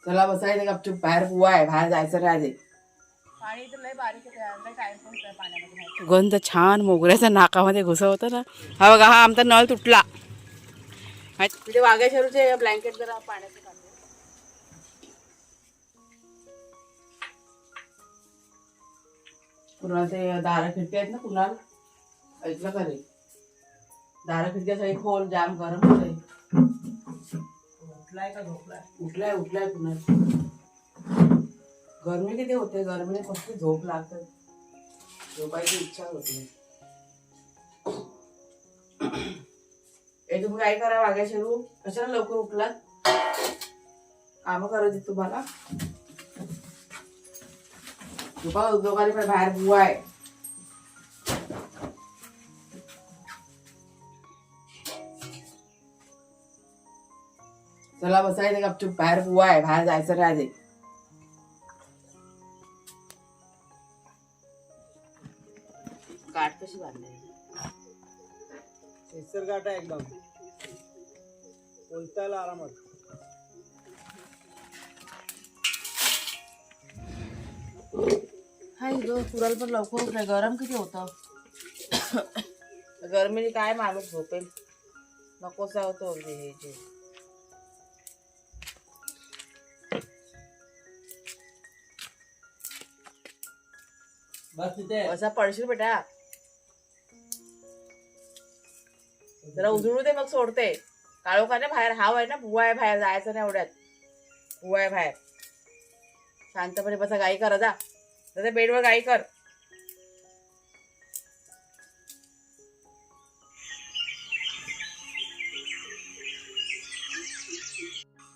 चला बसायचं गपचूप. बाहेर बुवा आहे, बाहेर जायचं नाही आधी. पाणी तर लय बारीक आहे, टाइम पोहोचतोय पाण्यामध्ये. गंध छान मोगऱ्याचा नाकामध्ये घुसवतं ना. हा बघा, हा आमचा नळ तुटला. तिथे वाघेश्वरचे ब्लँकेट जरा पाण्याचे काढले. कुणाला ते दारा खिडकी आहेत ना, कुणाल ऐकलं का रे? दारा खिडक्या सगळी खोल जाम गरम होते. उठलाय का झोपलाय? उठलाय उठलाय कुणाल. गरमी किती होते, गरमीने कसली झोप लागते, झोपायची इच्छा होती. तुम्ही काय करा वाघेश्वरू, कशाला लवकर उठलात? काम करायची तुम्हाला. उद्योगाने पण बाहेर बुवा आहे. चला बसायचं गपचूप. बाहेर बुवा आहे, बाहेर जायचं नाही आधी. गाठ कशी बांधली? गाठ आहे एकदम, बोलतायला आरामात. हाय ग, कुराल पण लवकर उठलाय. गरम किती होतं. गरमीने काय माणूस झोपेल, नकोसा होतो हे जे. बस तिथे असा पडशील बेटा. जरा उजळू दे, मग सोडते. काळोखाने बाहेर हाव आहे ना, बुवा आहे बाहेर, जायचं नाही एवढ्यात. बुवा आहे बाहेर. शांतपणे बसा, गाई कर जा. जरा बेडवर गाई कर.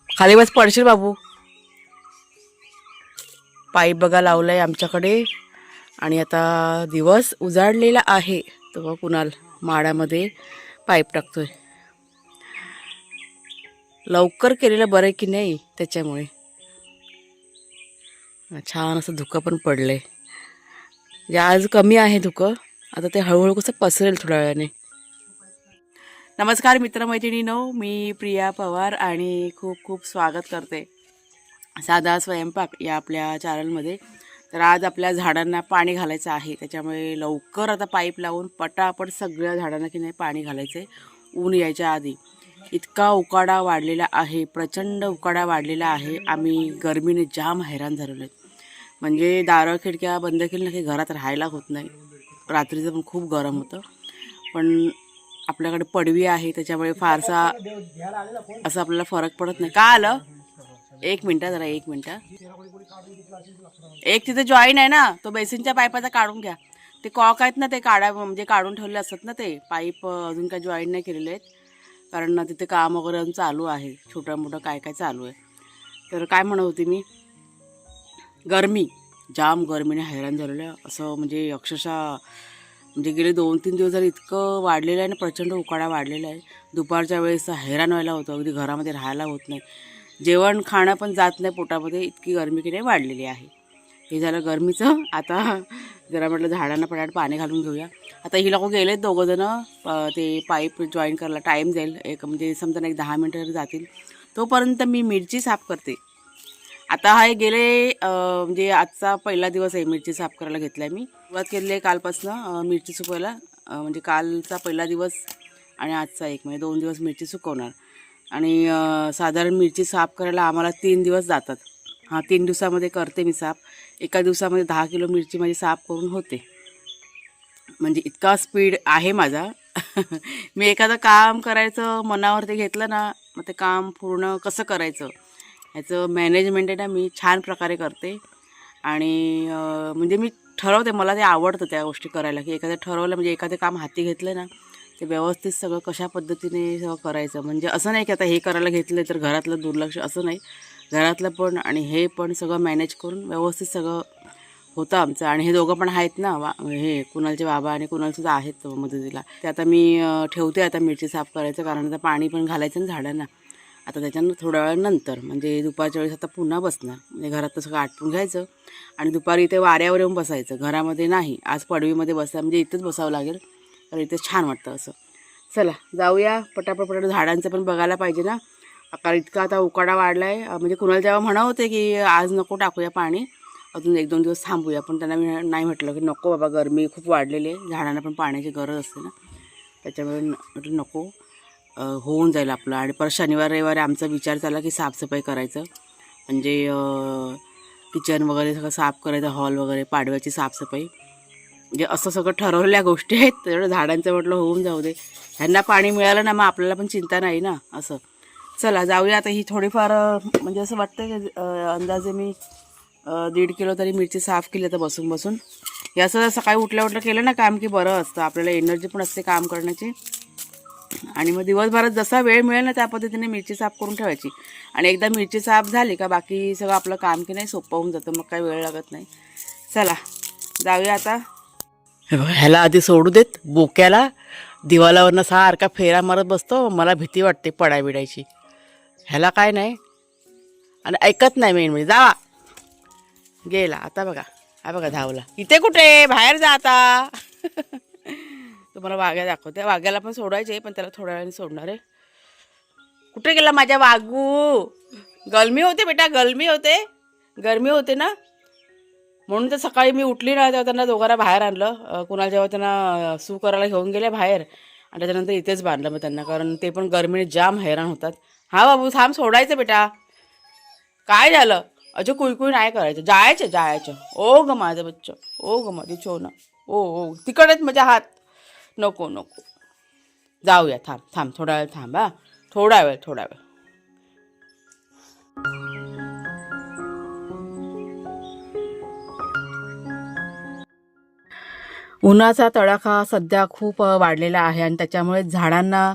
खाली बस, पडशील बाबू. पाईप बघा लावलाय आमच्याकडे. आणि आता दिवस उजाडलेला आहे. तो कुणाल माडामध्ये पाईप टाकतोय. लवकर केलेलं बरं की नाही, त्याच्यामुळे छान असं धुकं पण पडलंय. म्हणजे आज कमी आहे धुकं, आता ते हळूहळू कसं पसरेल थोड्या वेळाने. नमस्कार मित्रमैत्रिणींनो, मी प्रिया पवार आणि खूप खूप स्वागत करते साधा स्वयंपाक या आपल्या चॅनलमध्ये. तर आज आपल्या झाडांना पाणी घालायचं आहे, त्याच्यामुळे लवकर आता पाईप लावून पटापट सगळ्या झाडांना की नाही पाणी घालायचं आहे, ऊन यायच्या आधी. इतका उकाडा वाढलेला आहे, प्रचंड उकाडा वाढलेला आहे. आम्ही गरमीने जाम हैराण झालेलो आहे. म्हणजे दारं खिडक्या बंद केल्या की घरात राहायला होत नाही. रात्रीचं पण खूप गरम होतं. पण आपल्याकडे पडवी आहे, त्याच्यामुळे फारसा असं आपल्याला फरक पडत नाही. का आलं? एक मिनटं, जरा एक मिनटं. एक तिथे जॉईन आहे ना, तो बेसिनच्या पाईपाचा काढून घ्या. ते कॉक आहेत ना, ते म्हणजे काढून ठेवले असतात ना, ते पाईप अजून काय जॉईन नाही केलेले आहेत, कारण तिथे काम वगैरे अजून चालू आहे, छोटं मोठं काय काय चालू आहे. तर काय म्हणत होती मी, गरमी, जाम गरमीने हैराण झालेलं आहे. असं म्हणजे अक्षरशः म्हणजे गेले 2-3 दिवस जर इतकं वाढलेलं आहे ना, प्रचंड उकाडा वाढलेला आहे. दुपारच्या वेळेस हैराण व्हायला होतं, अगदी घरामध्ये राहायला होत नाही, जेवण खाणं पण जात नाही पोटामध्ये, इतकी गरमी की नाही वाढलेली आहे. हे झालं गरमीचं. आता जरा म्हटलं झाडांना पटापट पाणी घालून घेऊया. आता ही लोक गेलेत दोघंजणं, ते पाईप जॉईन करायला टाईम जाईल, एक म्हणजे समजा एक 10 मिनटं जातील. तोपर्यंत मी मिरची साफ करते. आता हा गेले म्हणजे आजचा पहिला दिवस आहे मिरची साफ करायला घेतला आहे. मी सुरुवात केली आहे कालपासनं मिरची सुकवायला. म्हणजे कालचा पहिला दिवस आणि आजचा एक, म्हणजे 2 दिवस मिरची सुकवणार. आणि साधारण मिरची साफ करायला आम्हाला 3 दिवस जातात. 3 दिवसामध्ये करते मी साफ. एका दिवसामध्ये 10 किलो मिरची माझी साफ करून होते. म्हणजे इतका स्पीड आहे माझा. मी एखादं काम करायचं मनावरती घेतलं ना, मग ते काम पूर्ण कसं करायचं ह्याचं मॅनेजमेंट आहे ना, मी छान प्रकारे करते. आणि म्हणजे मी ठरवते, मला ते आवडतं त्या गोष्टी करायला, की एखादं ठरवलं म्हणजे एखादं काम हाती घेतलं ना, ते व्यवस्थित सगळं कशा पद्धतीने सगळं करायचं. म्हणजे असं नाही की आता हे करायला घेतलं तर घरातलं दुर्लक्ष, असं नाही. घरातलं पण आणि हे पण सगळं मॅनेज करून व्यवस्थित सगळं होतं आमचं. आणि हे दोघं पण आहेत ना, हे कुणालचे बाबा आणि कुणालसुद्धा आहेत मदतीला. ते आता मी ठेवते आता मिरची साफ करायचं, कारण आता पाणी पण घालायचं ना झाडांना. आता त्याच्यानं थोड्या वेळानंतर म्हणजे दुपारच्या वेळेस आता पुन्हा बसणार, म्हणजे घरातलं सगळं आटपून घ्यायचं आणि दुपारी इथे वाऱ्यावर येऊन बसायचं, घरामध्ये नाही. आज पडवीमध्ये बसला म्हणजे इथंच बसावं लागेल, तर इथे छान वाटतं असं. चला जाऊया पटापट, झाडांचं पण बघायला पाहिजे ना. कारण इतका आता उकाडा वाढला आहे. म्हणजे कुणाला जेव्हा म्हणा होते की आज नको टाकूया पाणी, अजून 1-2 दिवस थांबूया, पण त्यांना मी नाही म्हटलं की नको बाबा, गरमी खूप वाढलेली आहे, झाडांना पण पाण्याची गरज असते ना, त्याच्यामुळे म्हटलं नको, होऊन जाईल आपलं. आणि परत शनिवार रविवारी आमचा विचार झाला की साफसफाई करायचं, म्हणजे किचन वगैरे सगळं साफ करायचं, हॉल वगैरे, पाडव्याची साफसफाई, म्हणजे असं सगळं ठरवलेल्या गोष्टी आहेत. तेवढं झाडांचं म्हटलं होऊन जाऊ दे, ह्यांना पाणी मिळालं ना मग आपल्याला पण चिंता नाही ना असं. चला जाऊया आता. ही थोडीफार म्हणजे असं वाटतं की अंदाजे मी 1.5 किलो तरी मिरची साफ केली आता बसून बसून. हे असं सकाळी उठल्या केलं ना काम की बरं असतं, आपल्याला एनर्जी पण असते काम करण्याची. आणि मग दिवसभरात जसा वेळ मिळेल ना त्या पद्धतीने मिरची साफ करून ठेवायची. आणि एकदा मिरची साफ झाली का बाकी सगळं आपलं काम की नाही सोपं होऊन जातं, मग काही वेळ लागत नाही. चला जाऊया आता. ह्याला आधी सोडू देत, बोक्याला दिवालावरनं सारखा फेरा मारत बसतो, मला भीती वाटते पडाय बिडायची. ह्याला काय नाही आणि ऐकत नाही मेन म्हणजे. जावा गेला आता, बघा हा बघा धावला. इथे कुठे बाहेर जा आता. तुम्हाला वाघ्या दाखवते. वाघ्याला पण सोडायचे पण त्याला थोड्या वेळाने सोडणार आहे. कुठे गेला माझ्या वाघू? गरमी होते बेटा, गरमी होते ना, म्हणून तर सकाळी मी उठली ना तेव्हा त्यांना दोघांना बाहेर आणलं. कुणाला जेव्हा त्यांना सू करायला घेऊन गेले बाहेर, आणि त्याच्यानंतर इथेच बांधलं मग त्यांना, कारण ते पण गरमीने जाम हैराण होतात. हा बाबू थांब, सोडायचं बेटा. काय झालं? अजून कुई नाही करायचं, जायचं. ओ ग माझं बच्च, ओ ग माझी छोना, ओ तिकडेच माझ्या हात. नको जाऊया, थांब थोडा वेळ थांब. हा थोडा वेळ. उन्हाचा तडाखा सध्या खूप वाढलेला आहे आणि त्याच्यामुळे झाडांना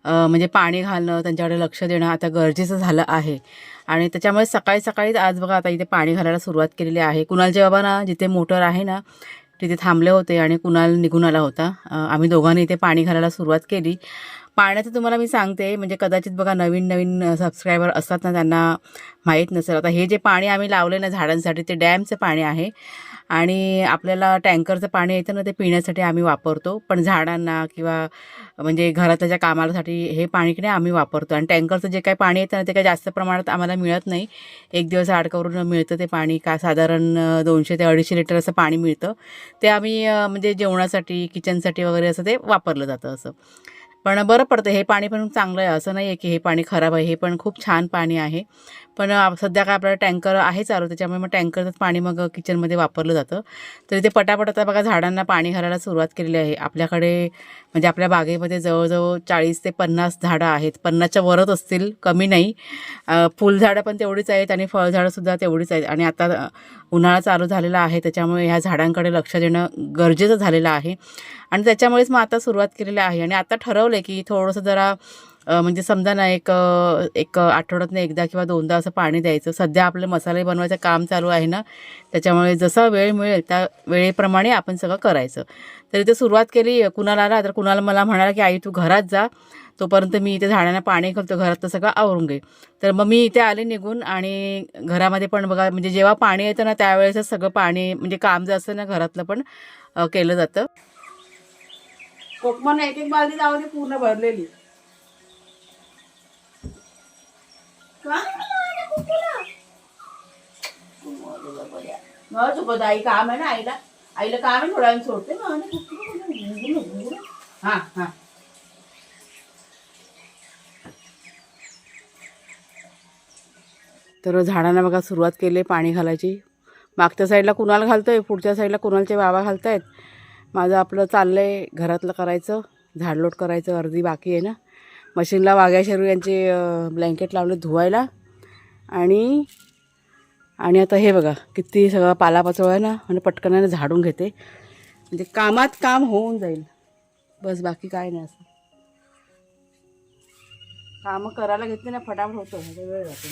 म्हणजे पाणी घालणं, त्यांच्याकडे लक्ष देणं आता गरजेचं झालं आहे. आणि त्याच्यामुळे सकाळीच आज बघा आता इथे पाणी घालायला सुरुवात केलेली आहे. कुणालचे बाबा ना जिथे मोटर आहे ना तिथे थांबले होते आणि कुणाल निघून आला होता. आम्ही दोघांनी इथे पाणी घालायला सुरुवात केली. पाण्याचं तुम्हाला मी सांगते, म्हणजे कदाचित बघा नवीन सबस्क्रायबर असतात ना त्यांना माहीत नसेल. आता हे जे पाणी आम्ही लावले ना झाडांसाठी ते डॅमचं पाणी आहे. आणि आपल्याला टँकरचं पाणी येतं ना ते पिण्यासाठी आम्ही वापरतो, पण झाडांना किंवा म्हणजे घरातल्या ज्या कामासाठी हे पाणी की नाही आम्ही वापरतो. आणि टँकरचं जे काही पाणी येतं ना ते काही जास्त प्रमाणात आम्हाला मिळत नाही. एक दिवस आड करून मिळतं ते पाणी, का साधारण 200 ते 250 लिटर असं पाणी मिळतं. ते आम्ही म्हणजे जेवणासाठी, किचनसाठी वगैरे असं ते वापरलं जातं असं. पण बरं पडतं, हे पाणी पण चांगलं आहे, असं नाही आहे की हे पाणी खराब आहे, हे पण खूप छान पाणी आहे. पण सध्या काय आपल्याला टँकर आहे चालू, त्याच्यामुळे मग टँकरचंच पाणी मग किचनमध्ये वापरलं जातं. तर इथे पटापट आता बघा झाडांना पाणी घालायला सुरुवात केलेली आहे. आपल्याकडे म्हणजे आपल्या बागेमध्ये जवळजवळ 40 ते 50 झाडं आहेत, 50च्या वरच असतील, कमी नाही. फुलझाडं पण तेवढीच आहेत आणि फळझाडंसुद्धा तेवढीच आहेत. आणि आता उन्हाळा चालू झालेला आहे त्याच्यामुळे ह्या झाडांकडे लक्ष देणं गरजेचं झालेलं आहे. आणि त्याच्यामुळेच मग आता सुरुवात केलेली आहे. आणि आता ठरवलं आहे की थोडंसं जरा म्हणजे समजा ना एक आठवड्यातनं एकदा किंवा 2दा असं पाणी द्यायचं. सध्या आपलं मसाले बनवायचं काम चालू आहे ना, त्याच्यामुळे जसा वेळ मिळेल त्या वेळेप्रमाणे आपण सगळं करायचं. तर इथे सुरुवात केली. कुणाला आला तर कुणाला मला म्हणाला की आई तू घरात जा, तोपर्यंत मी इथे झाडांना पाणी घालतो, घरातलं सगळं आवरून घे. तर मग मी इथे आले निघून. आणि घरामध्ये पण बघा म्हणजे जेव्हा पाणी येतं ना त्यावेळेसच सगळं पाणी म्हणजे काम जे असतं ना घरातलं पण केलं जातं. कोकमानं एक बालदी जाऊ पूर्ण भरलेली. आई काम आहे ना, आईला काम आहे, थोड्या वेळ सोडते. हा तर झाडांना बघा सुरुवात केली पाणी घालायची. मागच्या साईडला कुणाल घालतोय, पुढच्या साईडला कुणालचे बाबा घालतायत. माझं आपलं चाललंय घरातलं करायचं, झाडलोट करायचं, अर्धी बाकी आहे ना. मशीनला वाघ्या शेरू यांचे ब्लँकेट लावले धुवायला. आणि आता हे बघा किती सगळं पालापाचोळा आहे ना, आणि पटकनाने झाडून घेते, म्हणजे कामात काम होऊन जाईल, बस बाकी काय नाही. असं कामं करायला घेतली ना फटाफट होतं, वेळ जातो.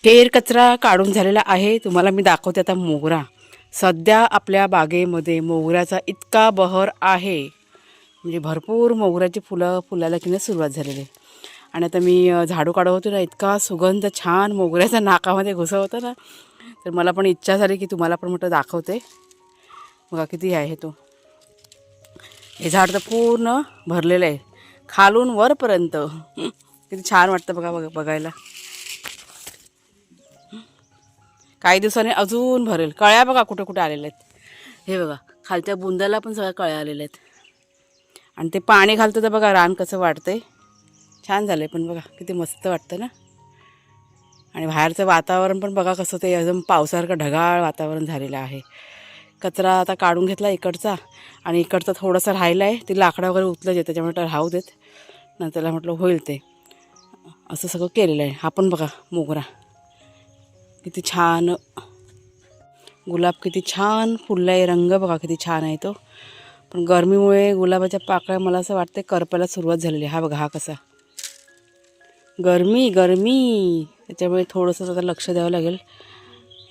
केर कचरा काढून झालेला आहे. तुम्हाला मी दाखवते आता मोगरा. सध्या आपल्या बागेमध्ये मोगऱ्याचा इतका बहर आहे, म्हणजे भरपूर मोगऱ्याची फुलं फुलायला की सुरुवात झालेली आहे. आणि आता मी झाडू काढत होते ना, इतका सुगंध छान मोगऱ्याचा नाकामध्ये घुसवतो ना, तर मला पण इच्छा झाली की तुम्हाला पण म्हटलं दाखवते. बघा किती आहे तो. हे झाड तर पूर्ण भरलेलं आहे खालून वरपर्यंत. किती छान वाटतं बघा बघायला. काही दिवसांनी अजून भरेल. कळ्या बघा कुठे कुठे आलेल्या आहेत. हे बघा खालच्या बुंदाला पण सगळ्या कळ्या आलेल्या आहेत. आणि ते पाणी घालतं तर बघा रान कसं वाटतंय. छान झालं आहे पण बघा किती मस्त वाटतं ना. आणि बाहेरचं वातावरण पण बघा कसं ते एकदम पावसासारखं ढगाळ वातावरण झालेलं आहे. कचरा आता काढून घेतला इकडचा आणि इकडचा थोडासा राहिला आहे. ते लाकडं वगैरे उचलायचे त्याच्यामुळे राहू देत, नंतरला म्हटलं होईल ते. असं सगळं केलेलं आहे. हा पण बघा मोगरा किती छान, गुलाब किती छान फुलला आहे. रंग बघा किती छान आहे तो. पण गरमीमुळे गुलाबाच्या पाकळ्या मला असं वाटतं करपायला सुरुवात झालेली आहे. हा बघा हा कसा गरमी त्याच्यामुळे थोडंसं आता लक्ष द्यावं लागेल.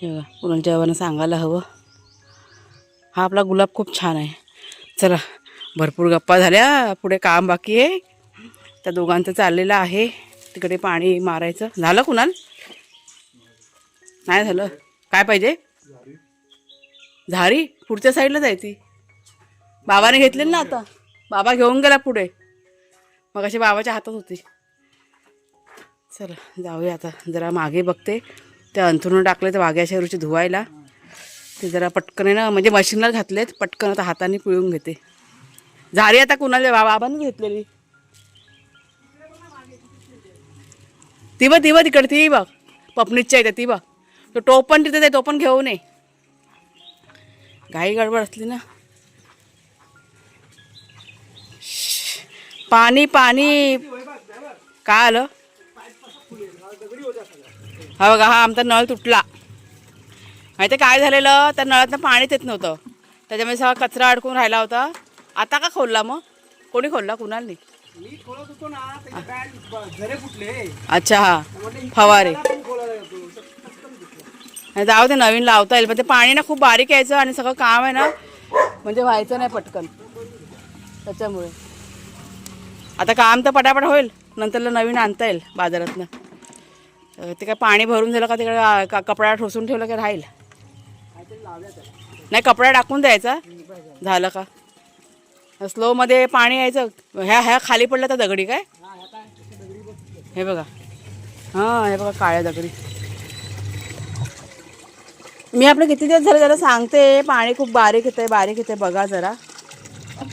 हे बघा कुणाला जेव्हा सांगायला हवं. हा आपला गुलाब खूप छान आहे. चला भरपूर गप्पा झाल्या, पुढे काम बाकी आहे. त्या दोघांचं चाललेलं आहे तिकडे पाणी मारायचं. झालं कुणाल? नाही झालं. काय पाहिजे? झारी पुढच्या साईडला जायची. बाबाने घेतलेली ना आता. बाबा घेऊन गेला पुढे. मग अशी बाबाच्या हातात होती. चला जाऊया आता. जरा मागे बघते ते अंथरुण टाकले तर वाघ्या शेरूची धुवायला. ते जरा पटकन आहे ना, म्हणजे मशीनला घातलेत, पटकन आता हाताने पिळून घेते. झारी आता कुणाला बाबांनी घेतलेली. ती बघ तिकडे ती बघ पपनीच्या इथे ती बघ. तो टोप पण तिथे तो पण घेऊन ये. घाई गडबड असली ना. पाणी पाणी का आलं? हा बघा हा आमचा नळ तुटला. माहिती काय झालेलं, त्या नळातनं पाणीच येत नव्हतं. त्याच्यामुळे सगळा कचरा अडकून राहिला होता. आता का खोलला मग? कोणी खोलला? कुणाल नाही. अच्छा हा फवारे. जाऊ ते नवीन लावता येईल. पण ते पाणी ना खूप बारीक यायचं आणि सगळं काम आहे ना म्हणजे व्हायचं नाही पटकन. त्याच्यामुळे आता काम तर पटापट होईल, नंतरला नवीन आणता येईल बाजारातनं. ते काय पाणी भरून झालं का तिकडे कपडा ठोसून ठेवलं की राहील. नाही कपडा टाकून द्यायचा झालं का. स्लोमध्ये पाणी यायचं. ह्या खाली पडलं तर दगडी काय. हे बघा हां हे बघा काळ्या दगडी. मी आपलं किती दिवस झाले त्याला सांगते पाणी खूप बारीक येतं बघा जरा.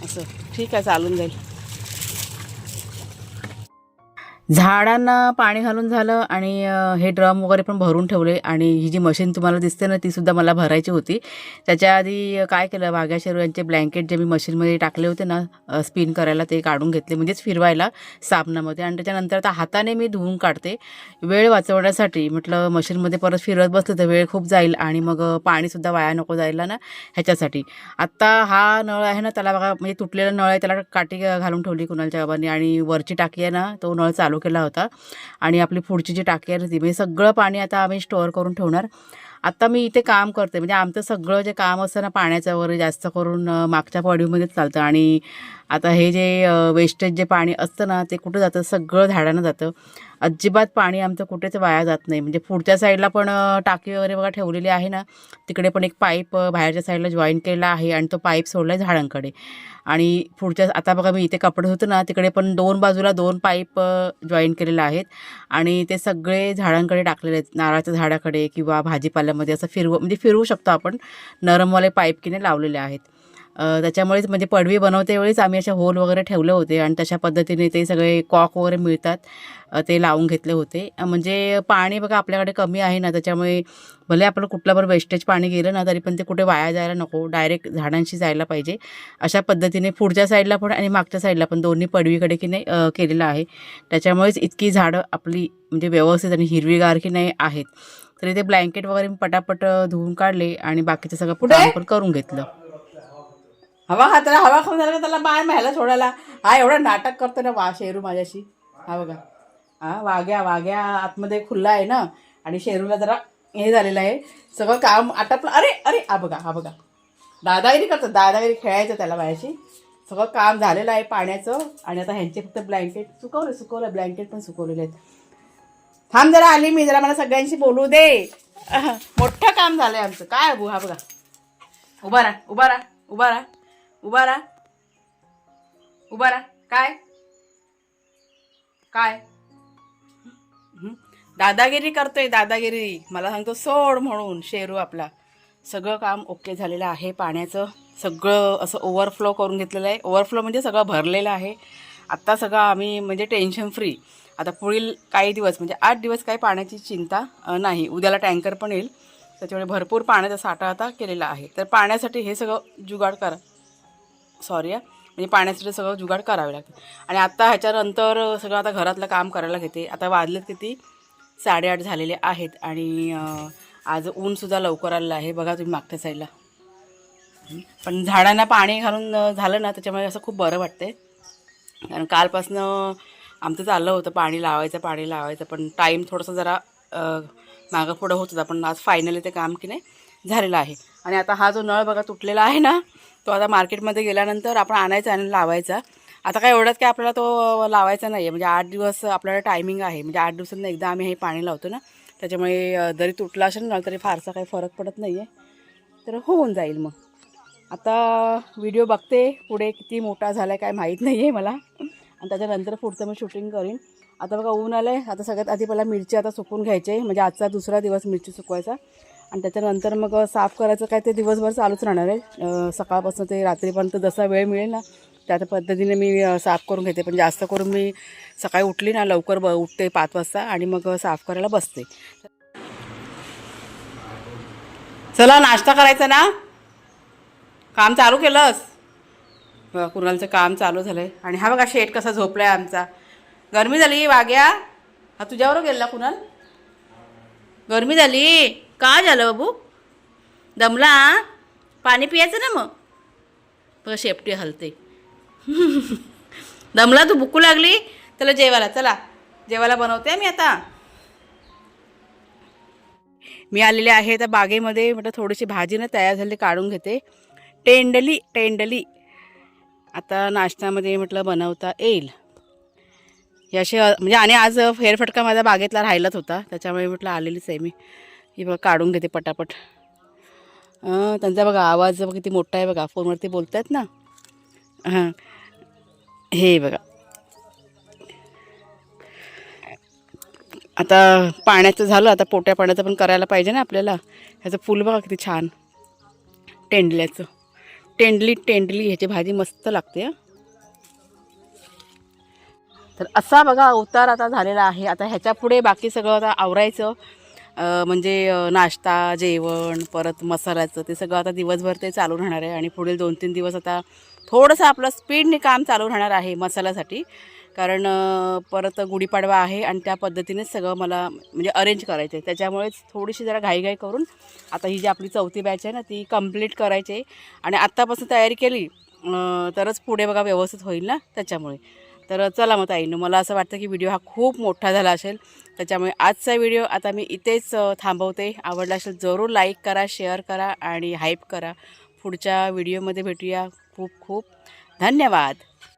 असं ठीक आहे चालून जाईल. झाडांना पाणी घालून झालं आणि हे ड्रम वगैरे पण भरून ठेवले. आणि ही जी मशीन तुम्हाला दिसते ना तीसुद्धा मला भरायची होती. त्याच्या आधी काय केलं, वाघ्या शेरू यांचे ब्लँकेट जे मी मशीनमध्ये टाकले होते ना स्पिन करायला ते काढून घेतले, म्हणजेच फिरवायला साबणामध्ये. आणि त्याच्यानंतर आता हाताने मी धुवून काढते वेळ वाचवण्यासाठी. म्हटलं मशीनमध्ये परत फिरत बसलं तर वेळ खूप जाईल आणि मग पाणीसुद्धा वाया नको जायला ना, ह्याच्यासाठी. आत्ता हा नळ आहे ना त्याला बघा म्हणजे तुटलेला नळ आहे, त्याला काठी घालून ठेवली कुणालच्या बाबांनी. आणि वरची टाकी आहे ना तो नळ चालू केला होता. आणि आपली पुढची जी टाकी आहे ती म्हणजे सगळं पाणी आता आम्ही स्टोअर करून ठेवणार. आता मी इथे काम करते म्हणजे आमचं सगळं जे काम असतं ना पाण्याचं वगैरे जास्त करून मागच्या पॉडीमध्येच चालतं. आणि आता हे जे वेस्टेज जे पाणी असतं ना ते कुठं जातं, सगळं झाडानं जातं. अजिबात पाणी आमचं कुठेच वाया जात नाही. म्हणजे पुढच्या साईडला पण टाकी वगैरे बघा ठेवलेली आहे ना, तिकडे पण एक पाईप बाहेरच्या साईडला जॉईन केलेला आहे आणि तो पाईप सोडला आहे झाडांकडे. आणि पुढच्या आता बघा मी इथे कपडे धुतो ना तिकडे पण दोन बाजूला दोन पाईप जॉईन केलेले आहेत. आणि ते सगळे झाडांकडे टाकलेले आहेत, नारळाच्या झाडाकडे किंवा भाजीपाल्यामध्ये असं म्हणजे फिरवू शकतो आपण. नरमवाले पाईप किने लावलेले आहेत. त्याच्यामुळेच म्हणजे पडवी बनवते वेळीच आम्ही असे होल वगैरे ठेवले होते आणि तशा पद्धतीने ते सगळे कॉक वगैरे मिळतात ते लावून घेतले होते. म्हणजे पाणी बघा आपल्याकडे कमी आहे ना, त्याच्यामुळे भले आपलं कुठलं पण वेस्टेज पाणी गेलं ना तरी पण ते कुठे वाया जायला नको, डायरेक्ट झाडांशी जायला पाहिजे. अशा पद्धतीने पुढच्या साईडला पण आणि मागच्या साईडला पण दोन्ही पडवीकडे की नाही केलेलं आहे. त्याच्यामुळेच इतकी झाडं आपली म्हणजे व्यवस्थित आणि हिरवीगार की नाही आहेत. तरी ते ब्लँकेट वगैरे मी पटापट धुवून काढले आणि बाकीचं सगळं काम पण करून घेतलं. हवा त्याला हवा खाऊन झालं का त्याला बाहेर म्यायला सोडायला. हा एवढा नाटक करतो ना शेरू माझ्याशी. हा बघा हा वाघ्या आतमध्ये खुल्ला आहे ना आणि शेरूला जरा हे झालेलं आहे. सगळं काम आटपलं. अरे अरे हा बघा दादागिरी करतो, दादागिरी खेळायचं त्याला माझ्याशी. सगळं काम झालेलं आहे पाण्याचं. आणि आता ह्यांचे फक्त ब्लँकेट सुकवलं ब्लँकेट पण सुकवलेले आहेत. थांब जरा आली मी, जरा मला सगळ्यांशी बोलू दे. मोठं काम झालंय आमचं. काय अबू, हा बघा, उभा राहा. काय काय दादागिरी करतोय, दादागिरी. मला सांगतो सोड म्हणून. शेरू आपला सगळं काम ओके झालेलं आहे. पाण्याचं सगळं असं ओव्हरफ्लो करून घेतलेलं आहे. ओव्हरफ्लो म्हणजे सगळं भरलेलं आहे. आत्ता सगळं आम्ही म्हणजे टेन्शन फ्री. आता पुढील काही दिवस म्हणजे 8 दिवस काही पाण्याची चिंता नाही. उद्याला टँकर पण येईल, त्याच्यामुळे भरपूर पाण्याचा साठा आता केलेला आहे. तर पाण्यासाठी हे सगळं जुगाड करा, म्हणजे पाण्यासाठी सगळं जुगाड करावे लागते. आणि आता ह्याच्यानंतर सगळं आता घरातलं काम करायला घेते. आता वाजलेत किती, 8:30 झालेले आहेत. आणि आज ऊनसुद्धा लवकर आलेलं आहे बघा तुम्ही मागच्या साईडला. पण झाडांना पाणी घालून झालं ना, त्याच्यामुळे असं खूप बरं वाटते. कारण कालपासनं आमचं चाललं होतं पाणी लावायचं, पण टाईम थोडंसं जरा मागं पुढं होत होता. पण आज फायनली ते काम की नाही झालेलं आहे. आणि आता हा जो नळ बघा तुटलेला आहे ना, तो आता मार्केटमध्ये गेल्यानंतर आपण आणायचा आणि लावायचा. आता काय एवढंच काय आपल्याला तो लावायचा नाही आहे. म्हणजे 8 दिवस आपल्याला टायमिंग आहे. म्हणजे 8 दिवसांना एकदा आम्ही हे पाणी लावतो ना, त्याच्यामुळे जरी तुटला असेल ना तरी फारसा काही फरक पडत नाही आहे. तर होऊन जाईल. मग आता व्हिडिओ बघते पुढे किती मोठा झाला आहे काय माहीत नाही आहे मला. आणि त्याच्यानंतर पुढचं मी शूटिंग करीन. आता बघा ऊन आलं आहे. आता सगळ्यात आधी पहिला मिरची आता सुकून घ्यायची आहे. म्हणजे आजचा दुसरा दिवस मिरची सुकवायचा. आणि त्याच्यानंतर मग साफ करायचं काय ते दिवसभर चालूच राहणार आहे. सकाळपासून ते रात्रीपर्यंत जसा वेळ मिळेल ना त्या पद्धतीने मी साफ करून घेते. पण जास्त करून मी सकाळी उठली ना लवकर उठते 5 वाजता आणि मग साफ करायला बसते. चला नाश्ता करायचा ना. काम चालू केलंस बघा, कुणालचं काम चालू झालं आहे. आणि हा बघा शेट कसा झोपला आहे आमचा. गरमी झाली वाग्या, हा तुझ्यावर गेला कुणाल. गरमी झाली का झालं बाबू, दमला, पाणी पियाचं ना. मग बघा शेपटी हलते. दमला तू, भुकू लागली. चला जेवायला बनवते मी आता. मी आलेले आहे त्या बागेमध्ये. म्हटलं थोडीशी भाजी ना तयार झाली काढून घेते. टेंडली आता नाश्त्यामध्ये म्हटलं बनवता येईल याशी. म्हणजे आणि आज फेरफटका माझ्या बागेतला राहिलाच होता, त्याच्यामुळे म्हटलं आलेलीच आहे मी. ही बघा काढून घेते पटापट. त्यांचा बघा आवाज बघा किती मोठा आहे बघा, फोनवरती बोलत आहेत ना. हां हे बघा. आता पाण्याचं झालं, आता पोट्या पाण्याचं पण करायला पाहिजे ना आपल्याला. ह्याचं फूल बघा किती छान, टेंडल्याचं. टेंडली ह्याची भाजी मस्त लागते. तर असा बघा अवतार आता झालेला आहे. आता ह्याच्या पुढे बाकी सगळं आता आवरायचं. म्हणजे नाश्ता, जेवण, परत मसाल्याचं ते सगळं आता दिवसभर ते चालू राहणार आहे. आणि पुढील 2-3 दिवस आता थोडंसं आपलं स्पीडने काम चालू राहणार आहे मसाल्यासाठी. कारण परत गुढीपाडवा आहे आणि त्या पद्धतीनेच सगळं मला म्हणजे अरेंज करायचं आहे. त्याच्यामुळेच थोडीशी जरा घाईघाई करून आता ही जी आपली 4थी बॅच आहे ना ती कंप्लीट करायची आहे. आणि आत्तापासून तयारी केली तरच पुढे बघा व्यवस्थित होईल ना, त्याच्यामुळे. तर चला मग ताईंनो, मला असं वाटतं की व्हिडिओ हा खूप मोठा झाला असेल, त्याच्यामुळे आजचा व्हिडिओ आता मी इथेच थांबवते. आवडला असेल जरूर लाईक करा, शेअर करा आणि हाईप करा. पुढच्या व्हिडिओमध्ये भेटूया. खूप खूप धन्यवाद.